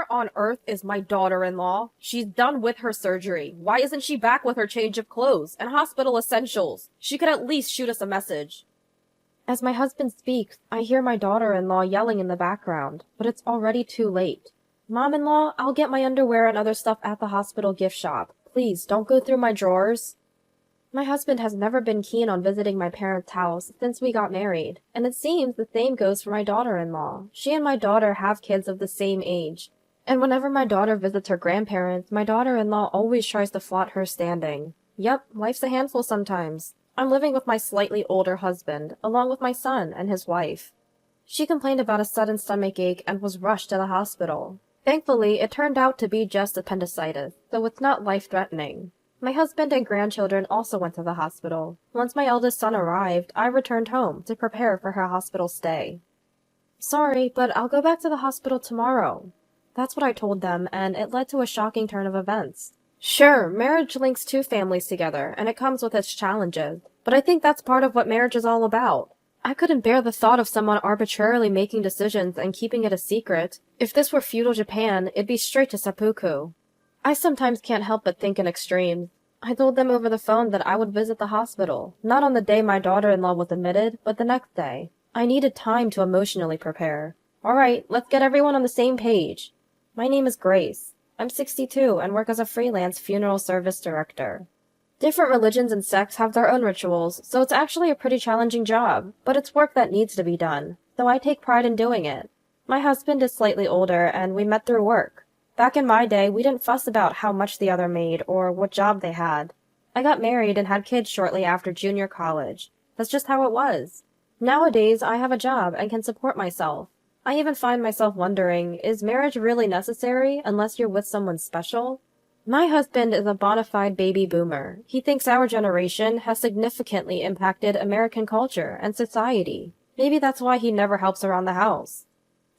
Where on earth is my daughter-in-law? She's done with her surgery. Why isn't she back with her change of clothes and hospital essentials? She could at least shoot us a message. As my husband speaks, I hear my daughter-in-law yelling in the background, but it's already too late. Mom-in-law, I'll get my underwear and other stuff at the hospital gift shop. Please, don't go through my drawers. My husband has never been keen on visiting my parents' house since we got married, and it seems the same goes for my daughter-in-law. She and my daughter have kids of the same age, and whenever my daughter visits her grandparents, my daughter-in-law always tries to flaunt her standing. Yep, life's a handful sometimes. I'm living with my slightly older husband, along with my son and his wife. She complained about a sudden stomach ache and was rushed to the hospital. Thankfully, it turned out to be just appendicitis, so it's not life-threatening. My husband and grandchildren also went to the hospital. Once my eldest son arrived, I returned home to prepare for her hospital stay. Sorry, but I'll go back to the hospital tomorrow. That's what I told them, and it led to a shocking turn of events. Sure, marriage links two families together, and it comes with its challenges, but I think that's part of what marriage is all about. I couldn't bear the thought of someone arbitrarily making decisions and keeping it a secret. If this were feudal Japan, it'd be straight to seppuku. I sometimes can't help but think in extremes. I told them over the phone that I would visit the hospital, not on the day my daughter-in-law was admitted, but the next day. I needed time to emotionally prepare. Alright, let's get everyone on the same page. My name is Grace. I'm 62 and work as a freelance funeral service director. Different religions and sects have their own rituals, so it's actually a pretty challenging job, but it's work that needs to be done, so I take pride in doing it. My husband is slightly older, and we met through work. Back in my day, we didn't fuss about how much the other made or what job they had. I got married and had kids shortly after junior college. That's just how it was. Nowadays, I have a job and can support myself. I even find myself wondering, is marriage really necessary unless you're with someone special? My husband is a bona fide baby boomer. He thinks our generation has significantly impacted American culture and society. Maybe that's why he never helps around the house.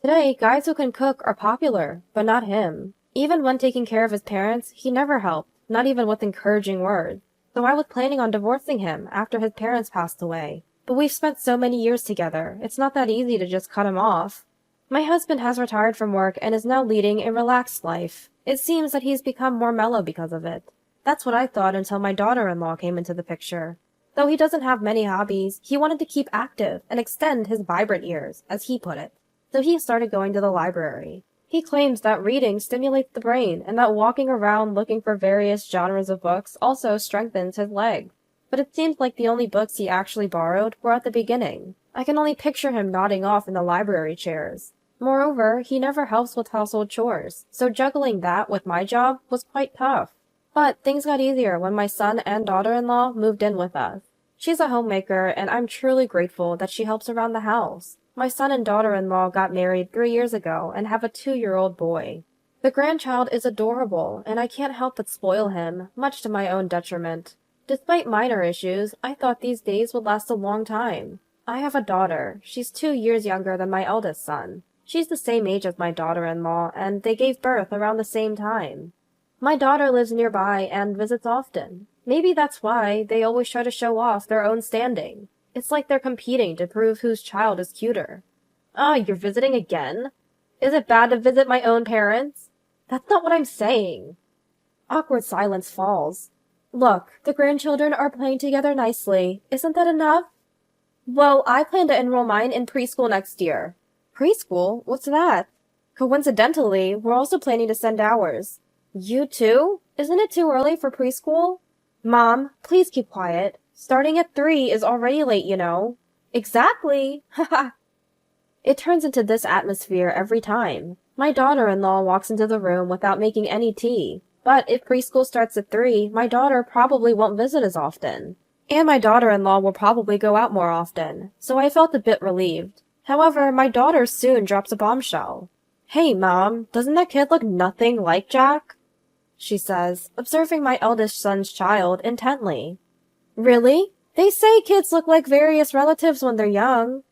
Today, guys who can cook are popular, but not him. Even when taking care of his parents, he never helped, not even with encouraging words. So I was planning on divorcing him after his parents passed away. But we've spent so many years together, it's not that easy to just cut him off. My husband has retired from work and is now leading a relaxed life. It seems that he's become more mellow because of it. That's what I thought until my daughter-in-law came into the picture. Though he doesn't have many hobbies, he wanted to keep active and extend his vibrant years, as he put it. So he started going to the library. He claims that reading stimulates the brain and that walking around looking for various genres of books also strengthens his legs. But it seems like the only books he actually borrowed were at the beginning. I can only picture him nodding off in the library chairs. Moreover, he never helps with household chores, so juggling that with my job was quite tough. But things got easier when my son and daughter-in-law moved in with us. She's a homemaker, and I'm truly grateful that she helps around the house. My son and daughter-in-law got married 3 years ago and have a 2-year-old boy. The grandchild is adorable, and I can't help but spoil him, much to my own detriment. Despite minor issues, I thought these days would last a long time. I have a daughter. She's 2 years younger than my eldest son. She's the same age as my daughter-in-law, and they gave birth around the same time. My daughter lives nearby and visits often. Maybe that's why they always try to show off their own standing. It's like they're competing to prove whose child is cuter. Ah, you're visiting again? Is it bad to visit my own parents? That's not what I'm saying. Awkward silence falls. Look, the grandchildren are playing together nicely. Isn't that enough? Well, I plan to enroll mine in preschool next year. Preschool? What's that? Coincidentally, we're also planning to send ours. You too? Isn't it too early for preschool? Mom, please keep quiet. Starting at 3 is already late, you know. Exactly! Haha. It turns into this atmosphere every time. My daughter-in-law walks into the room without making any tea. But if preschool starts at 3, my daughter probably won't visit as often. And my daughter-in-law will probably go out more often, so I felt a bit relieved. However, my daughter soon drops a bombshell. Hey, Mom, doesn't that kid look nothing like Jack? She says, observing my eldest son's child intently. Really? They say kids look like various relatives when they're young.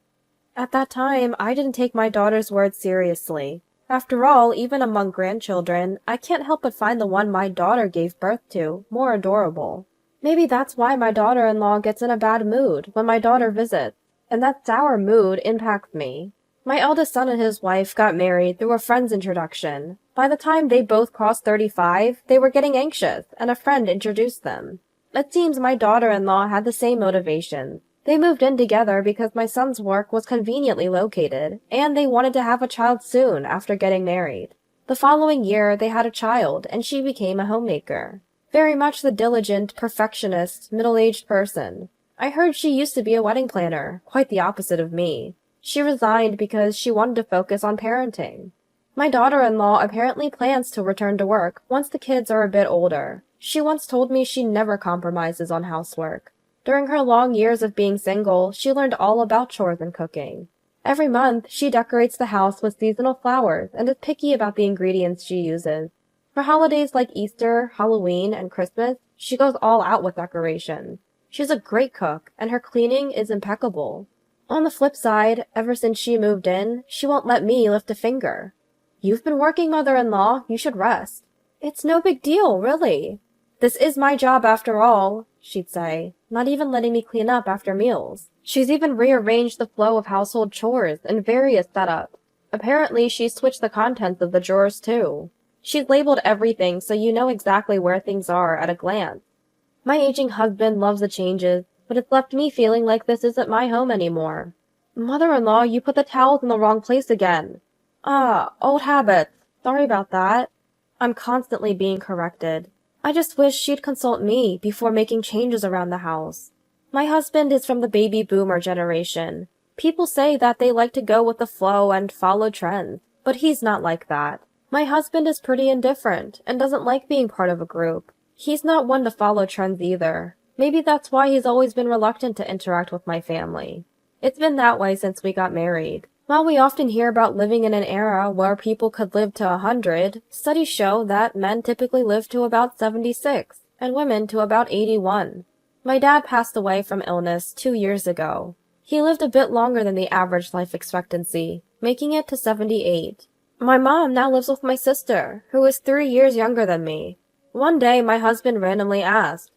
At that time, I didn't take my daughter's words seriously. After all, even among grandchildren, I can't help but find the one my daughter gave birth to more adorable. Maybe that's why my daughter-in-law gets in a bad mood when my daughter visits, and that sour mood impacts me. My eldest son and his wife got married through a friend's introduction. By the time they both crossed 35, they were getting anxious, and a friend introduced them. It seems my daughter-in-law had the same motivation. They moved in together because my son's work was conveniently located, and they wanted to have a child soon after getting married. The following year, they had a child, and she became a homemaker. Very much the diligent, perfectionist, middle-aged person. I heard she used to be a wedding planner, quite the opposite of me. She resigned because she wanted to focus on parenting. My daughter-in-law apparently plans to return to work once the kids are a bit older. She once told me she never compromises on housework. During her long years of being single, she learned all about chores and cooking. Every month, she decorates the house with seasonal flowers and is picky about the ingredients she uses. For holidays like Easter, Halloween, and Christmas, she goes all out with decorations. She's a great cook, and her cleaning is impeccable. On the flip side, ever since she moved in, she won't let me lift a finger. You've been working, mother-in-law. You should rest. It's no big deal, really. This is my job after all, she'd say, not even letting me clean up after meals. She's even rearranged the flow of household chores in various setups. Apparently, she's switched the contents of the drawers, too. She's labeled everything so you know exactly where things are at a glance. My aging husband loves the changes, but it's left me feeling like this isn't my home anymore. Mother-in-law, you put the towels in the wrong place again. Ah, old habits. Sorry about that. I'm constantly being corrected. I just wish she'd consult me before making changes around the house. My husband is from the baby boomer generation. People say that they like to go with the flow and follow trends, but he's not like that. My husband is pretty indifferent and doesn't like being part of a group. He's not one to follow trends either. Maybe that's why he's always been reluctant to interact with my family. It's been that way since we got married. While we often hear about living in an era where people could live to 100, studies show that men typically live to about 76 and women to about 81. My dad passed away from illness 2 years ago. He lived a bit longer than the average life expectancy, making it to 78. My mom now lives with my sister, who is 3 years younger than me. One day, my husband randomly asked,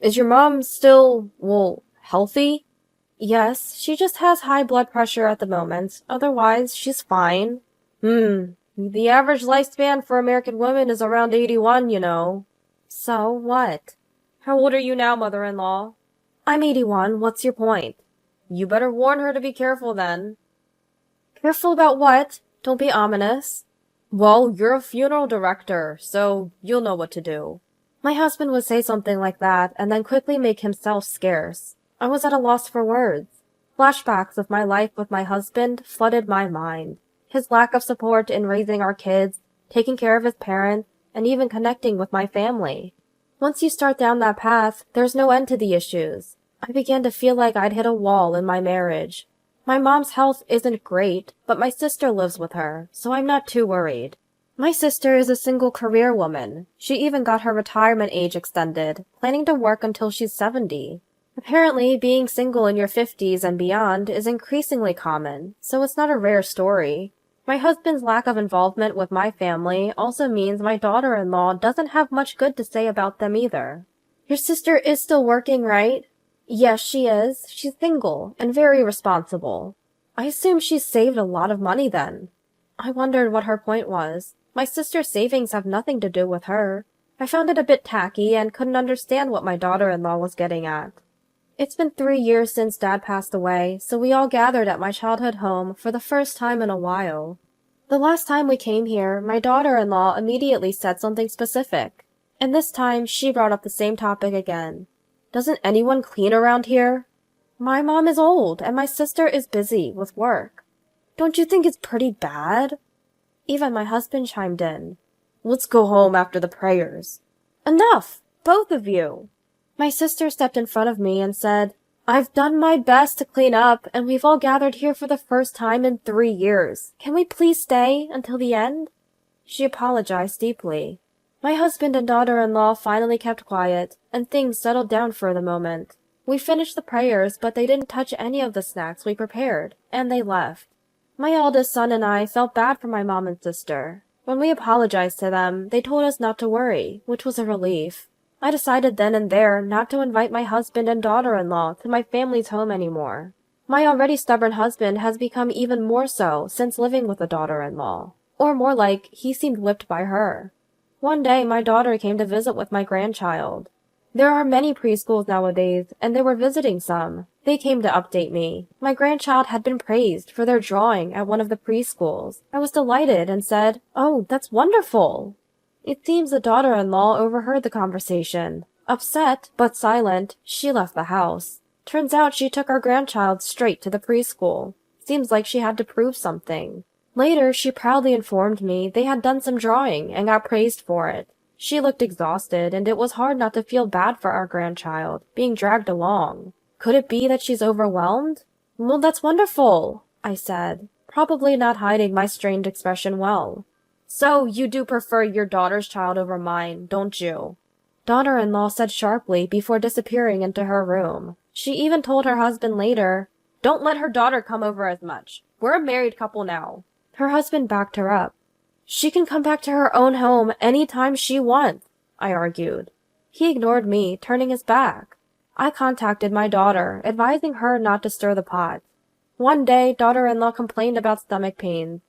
"Is your mom still, healthy?" "Yes, she just has high blood pressure at the moment. Otherwise, she's fine." The average lifespan for American women is around 81, you know. So what? How old are you now, mother-in-law? I'm 81. What's your point? You better warn her to be careful then. Careful about what? Don't be ominous. Well, you're a funeral director, so you'll know what to do. My husband would say something like that and then quickly make himself scarce. I was at a loss for words. Flashbacks of my life with my husband flooded my mind. His lack of support in raising our kids, taking care of his parents, and even connecting with my family. Once you start down that path, there's no end to the issues. I began to feel like I'd hit a wall in my marriage. My mom's health isn't great, but my sister lives with her, so I'm not too worried. My sister is a single career woman. She even got her retirement age extended, planning to work until she's 70. Apparently, being single in your 50s and beyond is increasingly common, so it's not a rare story. My husband's lack of involvement with my family also means my daughter-in-law doesn't have much good to say about them either. Your sister is still working, right? Yes, she is. She's single and very responsible. I assume she's saved a lot of money then. I wondered what her point was. My sister's savings have nothing to do with her. I found it a bit tacky and couldn't understand what my daughter-in-law was getting at. It's been 3 years since Dad passed away, so we all gathered at my childhood home for the first time in a while. The last time we came here, my daughter-in-law immediately said something specific, and this time she brought up the same topic again. Doesn't anyone clean around here? My mom is old, and my sister is busy with work. Don't you think it's pretty bad? Even my husband chimed in. Let's go home after the prayers. Enough! Both of you! My sister stepped in front of me and said, I've done my best to clean up, and we've all gathered here for the first time in 3 years. Can we please stay until the end? She apologized deeply. My husband and daughter-in-law finally kept quiet, and things settled down for the moment. We finished the prayers, but they didn't touch any of the snacks we prepared, and they left. My eldest son and I felt bad for my mom and sister. When we apologized to them, they told us not to worry, which was a relief. I decided then and there not to invite my husband and daughter-in-law to my family's home anymore. My already stubborn husband has become even more so since living with a daughter-in-law. Or more like, he seemed whipped by her. One day, my daughter came to visit with my grandchild. There are many preschools nowadays, and they were visiting some. They came to update me. My grandchild had been praised for their drawing at one of the preschools. I was delighted and said, "Oh, that's wonderful." It seems the daughter-in-law overheard the conversation. Upset, but silent, she left the house. Turns out she took our grandchild straight to the preschool. Seems like she had to prove something. Later, she proudly informed me they had done some drawing and got praised for it. She looked exhausted, and it was hard not to feel bad for our grandchild, being dragged along. Could it be that she's overwhelmed? "Well, that's wonderful," I said, probably not hiding my strained expression well. "So, you do prefer your daughter's child over mine, don't you?" Daughter-in-law said sharply before disappearing into her room. She even told her husband later, "Don't let her daughter come over as much. We're a married couple now." Her husband backed her up. "She can come back to her own home any time she wants," I argued. He ignored me, turning his back. I contacted my daughter, advising her not to stir the pot. One day, daughter-in-law complained about stomach pains.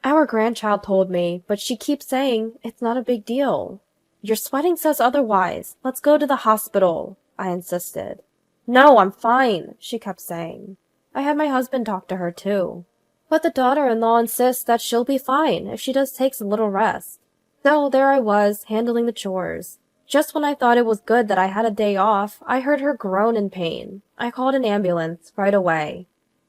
"Our grandchild told me, but she keeps saying it's not a big deal." "Your sweating says otherwise. Let's go to the hospital," I insisted. "No, I'm fine," she kept saying. I had my husband talk to her too. But the daughter-in-law insists that she'll be fine if she just takes a little rest. So there I was, handling the chores. Just when I thought it was good that I had a day off, I heard her groan in pain. I called an ambulance right away.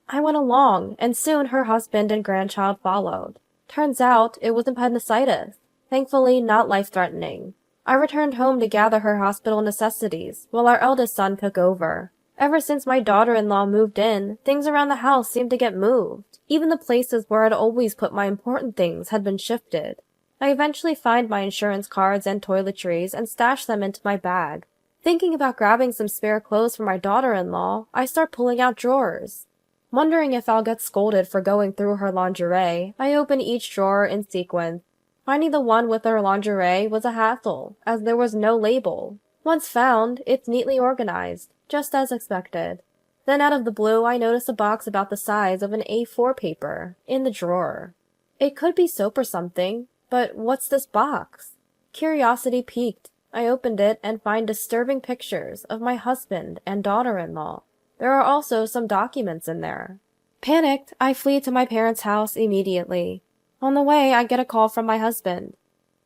I went along, and soon her husband and grandchild followed. Turns out it was appendicitis. Thankfully not life-threatening. I returned home to gather her hospital necessities, while our eldest son took over. Ever since my daughter-in-law moved in, things around the house seemed to get moved. Even the places where I'd always put my important things had been shifted. I eventually find my insurance cards and toiletries and stash them into my bag. Thinking about grabbing some spare clothes for my daughter-in-law, I start pulling out drawers. Wondering if I'll get scolded for going through her lingerie, I open each drawer in sequence. Finding the one with her lingerie was a hassle, as there was no label. Once found, it's neatly organized, just as expected. Then out of the blue, I notice a box about the size of an A4 paper, in the drawer. It could be soap or something, but what's this box? Curiosity piqued. I opened it and find disturbing pictures of my husband and daughter-in-law. There are also some documents in there. Panicked, I flee to my parents' house immediately. On the way, I get a call from my husband.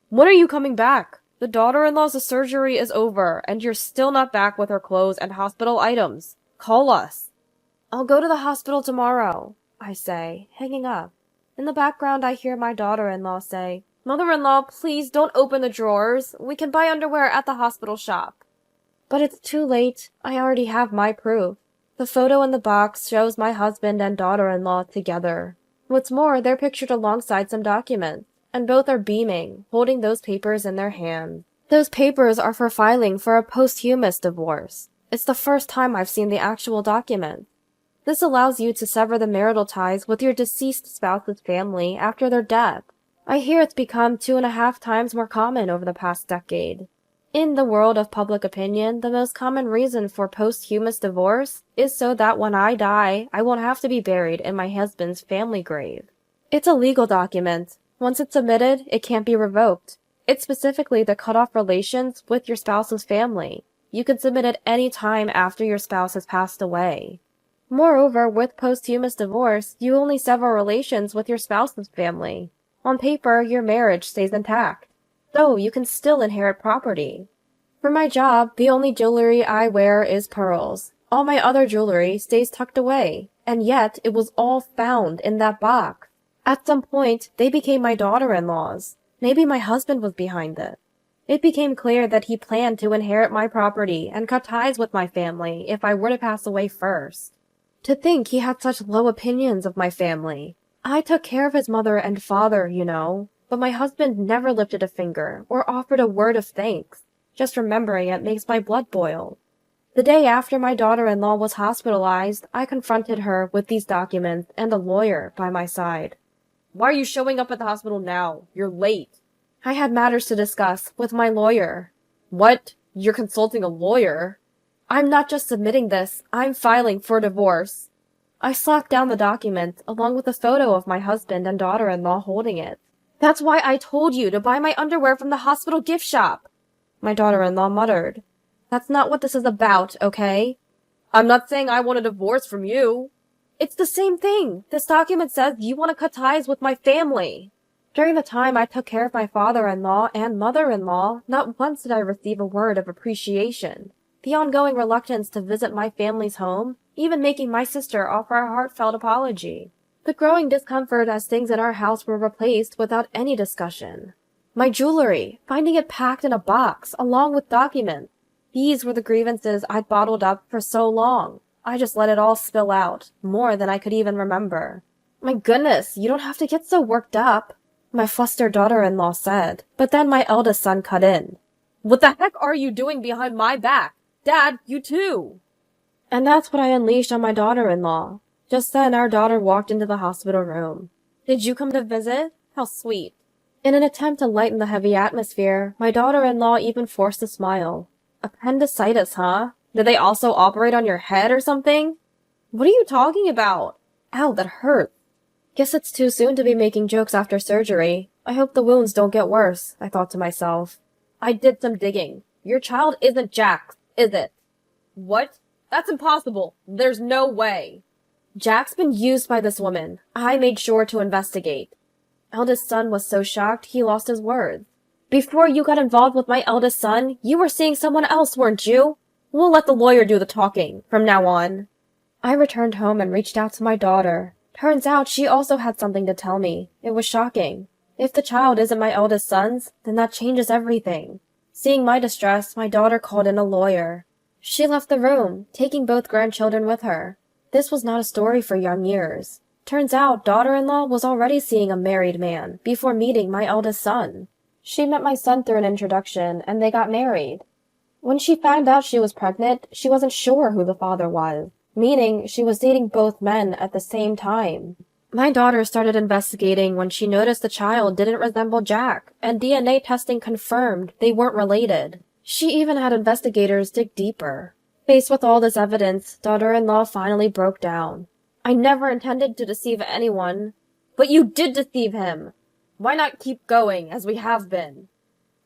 "When are you coming back? The daughter-in-law's surgery is over, and you're still not back with her clothes and hospital items. Call us." "I'll go to the hospital tomorrow," I say, hanging up. In the background, I hear my daughter-in-law say, "Mother-in-law, please don't open the drawers. We can buy underwear at the hospital shop." But it's too late. I already have my proof. The photo in the box shows my husband and daughter-in-law together. What's more, they're pictured alongside some documents, and both are beaming, holding those papers in their hands. Those papers are for filing for a posthumous divorce. It's the first time I've seen the actual document. This allows you to sever the marital ties with your deceased spouse's family after their death. I hear it's become 2.5 times more common over the past decade. In the world of public opinion, the most common reason for posthumous divorce is so that when I die, I won't have to be buried in my husband's family grave. It's a legal document. Once it's submitted, it can't be revoked. It's specifically to cut off relations with your spouse's family. You can submit it any time after your spouse has passed away. Moreover, with posthumous divorce, you only sever relations with your spouse's family. On paper, your marriage stays intact. So you can still inherit property. For my job, the only jewelry I wear is pearls. All my other jewelry stays tucked away, and yet it was all found in that box. At some point, they became my daughter-in-law's. Maybe my husband was behind it. It became clear that he planned to inherit my property and cut ties with my family if I were to pass away first. To think he had such low opinions of my family. I took care of his mother and father, you know. But my husband never lifted a finger or offered a word of thanks. Just remembering it makes my blood boil. The day after my daughter-in-law was hospitalized, I confronted her with these documents and a lawyer by my side. "Why are you showing up at the hospital now? You're late." I had matters to discuss with my lawyer. "What? You're consulting a lawyer?" "I'm not just submitting this, I'm filing for divorce." I slapped down the document, along with a photo of my husband and daughter-in-law holding it. That's why I told you to buy my underwear from the hospital gift shop, my daughter-in-law muttered. That's not what this is about, okay? I'm not saying I want a divorce from you. It's the same thing. This document says you want to cut ties with my family. During the time I took care of my father-in-law and mother-in-law, not once did I receive a word of appreciation. The ongoing reluctance to visit my family's home, even making my sister offer a heartfelt apology. The growing discomfort as things in our house were replaced without any discussion. My jewelry, finding it packed in a box, along with documents. These were the grievances I'd bottled up for so long. I just let it all spill out, more than I could even remember. My goodness, you don't have to get so worked up, my flustered daughter-in-law said, but then my eldest son cut in. What the heck are you doing behind my back? Dad, you too! And that's what I unleashed on my daughter-in-law. Just then our daughter walked into the hospital room. Did you come to visit? How sweet. In an attempt to lighten the heavy atmosphere, my daughter-in-law even forced a smile. Appendicitis, huh? Did they also operate on your head or something? What are you talking about? Ow, that hurt. Guess it's too soon to be making jokes after surgery. I hope the wounds don't get worse, I thought to myself. I did some digging. Your child isn't Jack's, is it? What? That's impossible. There's no way. Jack's been used by this woman. I made sure to investigate. Eldest son was so shocked he lost his words. Before you got involved with my eldest son, you were seeing someone else, weren't you? We'll let the lawyer do the talking from now on. I returned home and reached out to my daughter. Turns out she also had something to tell me. It was shocking. If the child isn't my eldest son's, then that changes everything. Seeing my distress, my daughter called in a lawyer. She left the room, taking both grandchildren with her. This was not a story for young years. Turns out daughter-in-law was already seeing a married man before meeting my eldest son. She met my son through an introduction, and they got married. When she found out she was pregnant, she wasn't sure who the father was, meaning she was dating both men at the same time. My daughter started investigating when she noticed the child didn't resemble Jack, and DNA testing confirmed they weren't related. She even had investigators dig deeper. Faced with all this evidence, daughter-in-law finally broke down. I never intended to deceive anyone. But you did deceive him. Why not keep going, as we have been?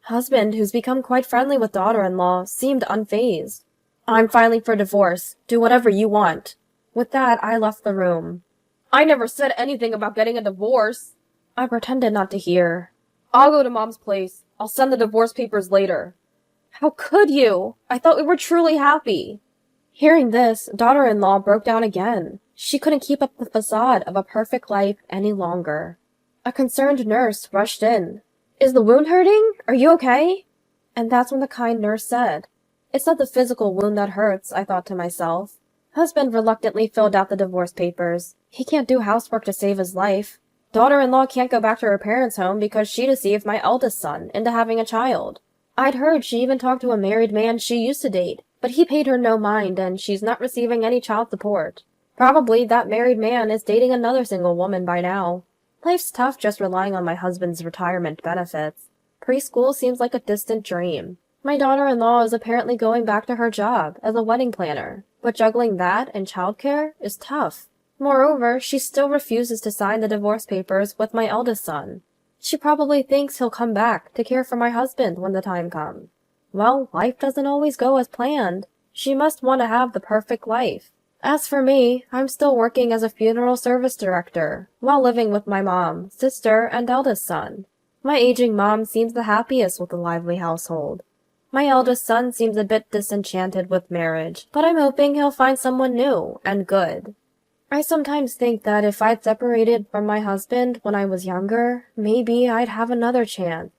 Husband, who's become quite friendly with daughter-in-law, seemed unfazed. I'm filing for divorce. Do whatever you want. With that, I left the room. I never said anything about getting a divorce. I pretended not to hear. I'll go to Mom's place. I'll send the divorce papers later. How could you? I thought we were truly happy. Hearing this, daughter-in-law broke down again. She couldn't keep up the facade of a perfect life any longer. A concerned nurse rushed in. Is the wound hurting? Are you okay? And that's when the kind nurse said, It's not the physical wound that hurts, I thought to myself. Husband reluctantly filled out the divorce papers. He can't do housework to save his life. Daughter-in-law can't go back to her parents' home because she deceived my eldest son into having a child. I'd heard she even talked to a married man she used to date, but he paid her no mind and she's not receiving any child support. Probably that married man is dating another single woman by now. Life's tough just relying on my husband's retirement benefits. Preschool seems like a distant dream. My daughter-in-law is apparently going back to her job as a wedding planner, but juggling that and childcare is tough. Moreover, she still refuses to sign the divorce papers with my eldest son. She probably thinks he'll come back to care for my husband when the time comes. Well, life doesn't always go as planned. She must want to have the perfect life. As for me, I'm still working as a funeral service director, while living with my mom, sister, and eldest son. My aging mom seems the happiest with a lively household. My eldest son seems a bit disenchanted with marriage, but I'm hoping he'll find someone new and good. I sometimes think that if I'd separated from my husband when I was younger, maybe I'd have another chance.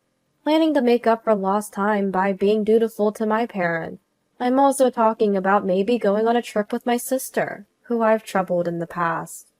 Planning to make up for lost time by being dutiful to my parents. I'm also talking about maybe going on a trip with my sister, who I've troubled in the past.